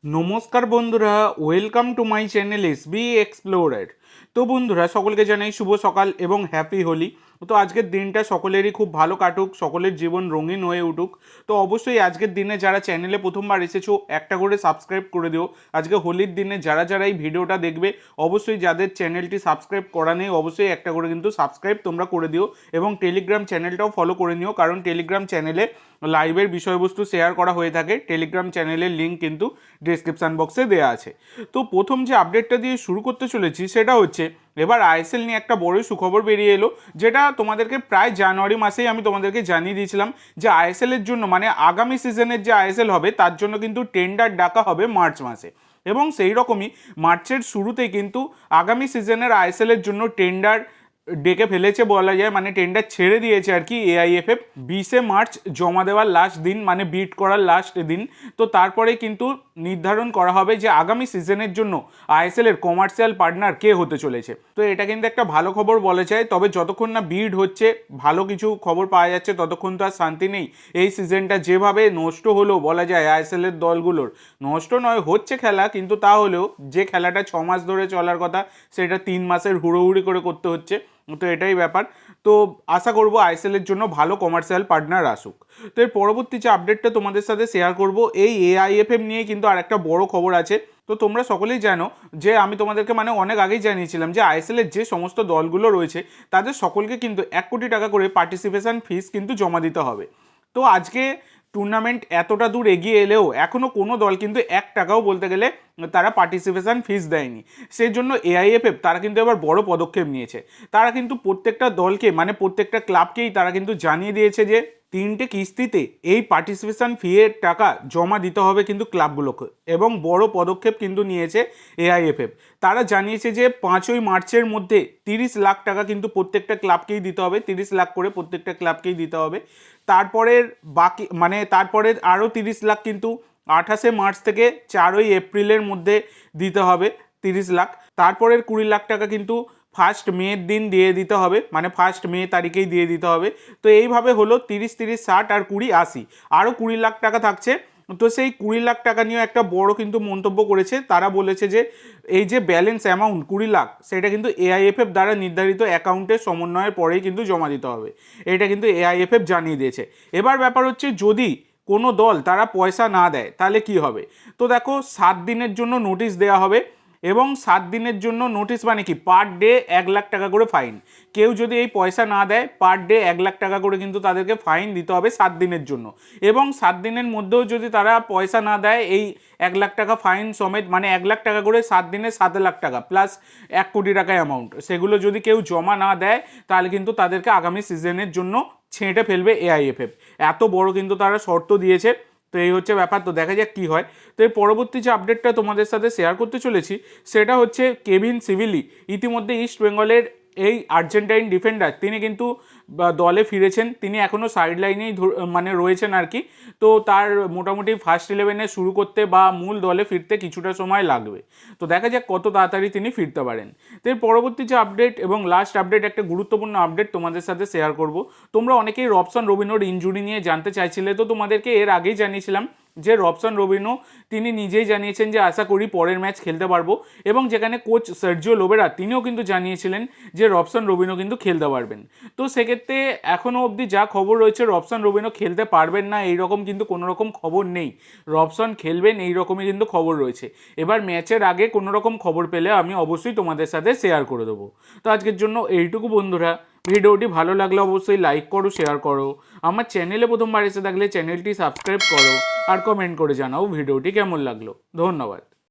নমস্কার বন্ধুরা, welcome to my channel SB explorer. তো বন্ধুরা, সকলকে জানাই শুভ সকাল এবং হ্যাপি হোলি। তো আজকের দিনটা সকলেরই খুব ভালো কাটুক, সকলের জীবন রঙিন হয়ে উঠুক। তো অবশ্যই আজকের দিনে যারা চ্যানেলে প্রথমবার এসেছো একটা করে সাবস্ক্রাইব করে দিও। আজকে হোলির দিনে যারা যারা এই ভিডিওটা দেখবে, অবশ্যই যাদের চ্যানেলটি সাবস্ক্রাইব করা নেই অবশ্যই একটা করে কিন্তু সাবস্ক্রাইব তোমরা করে দিও এবং টেলিগ্রাম চ্যানেলটাও ফলো করে নিও, কারণ টেলিগ্রাম চ্যানেলে লাইভের বিষয়বস্তু শেয়ার করা হয়ে থাকে। টেলিগ্রাম চ্যানেলের লিঙ্ক কিন্তু ডেসক্রিপশান বক্সে দেওয়া আছে। তো প্রথম যে আপডেটটা দিয়ে শুরু করতে চলেছি সেটা হচ্ছে এবার আইএসএল নিয়ে একটা বড় সুখবর বেরিয়ে এলো, যেটা তোমাদেরকে প্রায় জানুয়ারি মাসেই আমি তোমাদেরকে জানিয়ে দিয়েছিলাম যে আইএসএলের জন্য মানে আগামী সিজনের যে আইএসএল হবে তার জন্য কিন্তু টেন্ডার ডাকা হবে মার্চ মাসে। এবং সেই রকমই মার্চের শুরুতেই কিন্তু আগামী সিজনের আইএসএলের জন্য টেন্ডার ডেকে ফেলেছে বলা যায়, মানে টেন্ডার ছেড়ে দিয়েছে আর কি এআইএফএফ। 20 মার্চ জমা দেওয়ার লাস্ট দিন, মানে বিড করার লাস্ট দিন। তো তারপরে কিন্তু নির্ধারণ করা হবে যে আগামী সিজনের জন্য আইএসএল এর কমার্শিয়াল পার্টনার কে হতে চলেছে। তো এটা কিন্তু একটা ভালো খবর বলা যায়, তবে যতক্ষণ না বিড হচ্ছে, ভালো কিছু খবর পাওয়া যাচ্ছে, ততক্ষণ তো আর শান্তি নেই। এই সিজনটা যেভাবে নষ্ট হলো বলা যায় আইএসএল এর দলগুলোর, নষ্ট নয় হচ্ছে খেলা, কিন্তু তাহলেও যে খেলাটা 6 মাস ধরে চলার কথা সেটা 3 মাসের হুড়োহুড়ি করে করতে হচ্ছে। তো এটাই ব্যাপার। তো আশা করবো আইএসএলের জন্য ভালো কমার্শিয়াল পার্টনার আসুক। তো এর পরবর্তী যে আপডেটটা তোমাদের সাথে শেয়ার করব, এই এআইএফএফ নিয়ে কিন্তু আর একটা বড় খবর আছে। তো তোমরা সকলেই জানো যে আমি তোমাদেরকে মানে অনেক আগেই জানিয়েছিলাম যে আইএসএলের যে সমস্ত দলগুলো রয়েছে তাদের সকলকে কিন্তু 1 কোটি টাকা করে পার্টিসিপেশন ফিস কিন্তু জমা দিতে হবে। তো আজকে টুর্নামেন্ট এতটা দূর এগিয়ে এলেও এখনও কোনো দল কিন্তু 1 টাকাও বলতে গেলে তারা পার্টিসিপেশন ফিস দেয়নি। সেই জন্য এআইএফএফ তারা কিন্তু এবার বড় পদক্ষেপ নিয়েছে। তারা কিন্তু প্রত্যেকটা দলকে মানে প্রত্যেকটা ক্লাবকেই তারা কিন্তু জানিয়ে দিয়েছে যে 3টে কিস্তিতে এই পার্টিসিপেশন ফি এর টাকা জমা দিতে হবে কিন্তু ক্লাবগুলোকে। এবং বড় পদক্ষেপ কিন্তু নিয়েছে এআইএফএফ। তারা জানিয়েছে যে 5ই মার্চের মধ্যে 30 লাখ টাকা কিন্তু প্রত্যেকটা ক্লাবকেই দিতে হবে, 30 লাখ করে প্রত্যেকটা ক্লাবকেই দিতে হবে। তারপরের বাকি মানে তারপরের আরও 30 লাখ কিন্তু 28শে মার্চ থেকে 4ই এপ্রিলের মধ্যে দিতে হবে 30 লাখ। তারপরের 20 লাখ টাকা কিন্তু 1 মের দিন দিয়ে দিতে হবে, মানে 1 মে তারিখেই দিয়ে দিতে হবে। তো এইভাবে হলো 30, 30, 60 আর 20, 80, আরও 20 লাখ টাকা থাকছে। তো সেই 20 লাখ টাকা নিয়েও একটা বড় কিন্তু মন্তব্য করেছে। তারা বলেছে যে এই যে ব্যালেন্স অ্যামাউন্ট 20 লাখ সেটা কিন্তু এআইএফএফ দ্বারা নির্ধারিত অ্যাকাউন্টের সমন্বয়ের পরেই কিন্তু জমা দিতে হবে। এটা কিন্তু এআইএফএফ জানিয়ে দিয়েছে। এবার ব্যাপার হচ্ছে যদি কোনো দল তারা পয়সা না দেয় তাহলে কি হবে। তো দেখো 7 দিনের জন্য নোটিশ দেওয়া হবে এবং 7 দিনের জন্য নোটিশ মানে কি পার ডে 1 লাখ টাকা করে ফাইন। কেউ যদি এই পয়সা না দেয় পার ডে 1 লাখ টাকা করে কিন্তু তাদেরকে ফাইন দিতে হবে 7 দিনের জন্য। এবং 7 দিনের মধ্যেও যদি তারা পয়সা না দেয় এই 1 লাখ টাকা ফাইন সমেত, মানে 1 লাখ টাকা করে 7 দিনে 7 লাখ টাকা প্লাস 1 কোটি টাকা অ্যামাউন্ট, সেগুলো যদি কেউ জমা না দেয় তাহলে কিন্তু তাদেরকে আগামী সিজনের জন্য ছেঁটে ফেলবে এআইএফএফ। এত বড় কিন্তু তারা শর্ত দিয়েছে। তো এই হচ্ছে ব্যাপার। তো দেখা যাক কী হয়। তো এর পরবর্তী যে আপডেটটা তোমাদের সাথে শেয়ার করতে চলেছি সেটা হচ্ছে কেভিন সিভিলি ইতিমধ্যে ইস্ট বেঙ্গলের এই আর্জেন্টাইন ডিফেন্ডার তিনি কিন্তু দলে ফিরেছেন। তিনি এখনও সাইড লাইনেই মানে রয়েছেন আর কি। তো তার মোটামুটি ফার্স্ট 11-এ শুরু করতে বা মূল দলে ফিরতে কিছুটা সময় লাগবে। তো দেখা যাক কত তাড়াতাড়ি তিনি ফিরতে পারেন। তো এর পরবর্তী যে আপডেট এবং লাস্ট আপডেট, একটা গুরুত্বপূর্ণ আপডেট তোমাদের সাথে শেয়ার করব। তোমরা অনেকেই রবসন রবিনোর ইনজুরি নিয়ে জানতে চাইছিলে। তো তোমাদেরকে এর আগেই জানিয়েছিলাম যে রবসন রবিনো তিনি নিজেই জানিয়েছেন যে আশা করি পরের ম্যাচ খেলতে পারবো। এবং যেখানে কোচ সার্জিও লোবেরা তিনিও কিন্তু জানিয়েছিলেন যে রবসন রবিনো কিন্তু খেলতে পারবেন। তো সেক্ষেত্রে এখনও অবধি যা খবর রয়েছে রবসন রবিনো খেলতে পারবেন না এইরকম কিন্তু কোনো রকম খবর নেই। রবসন খেলবেন এইরকমই কিন্তু খবর রয়েছে। এবার ম্যাচের আগে কোনো রকম খবর পেলে আমি অবশ্যই তোমাদের সাথে শেয়ার করে দেবো। তো আজকের জন্য এইটুকু বন্ধুরা। ভিডিওটি ভালো লাগলে অবশ্যই লাইক করো, শেয়ার করো। আমার চ্যানেলে প্রথমবার এসে থাকলে চ্যানেলটি সাবস্ক্রাইব করো আর কমেন্ট করে জানাও ভিডিওটি কেমন লাগলো। ধন্যবাদ।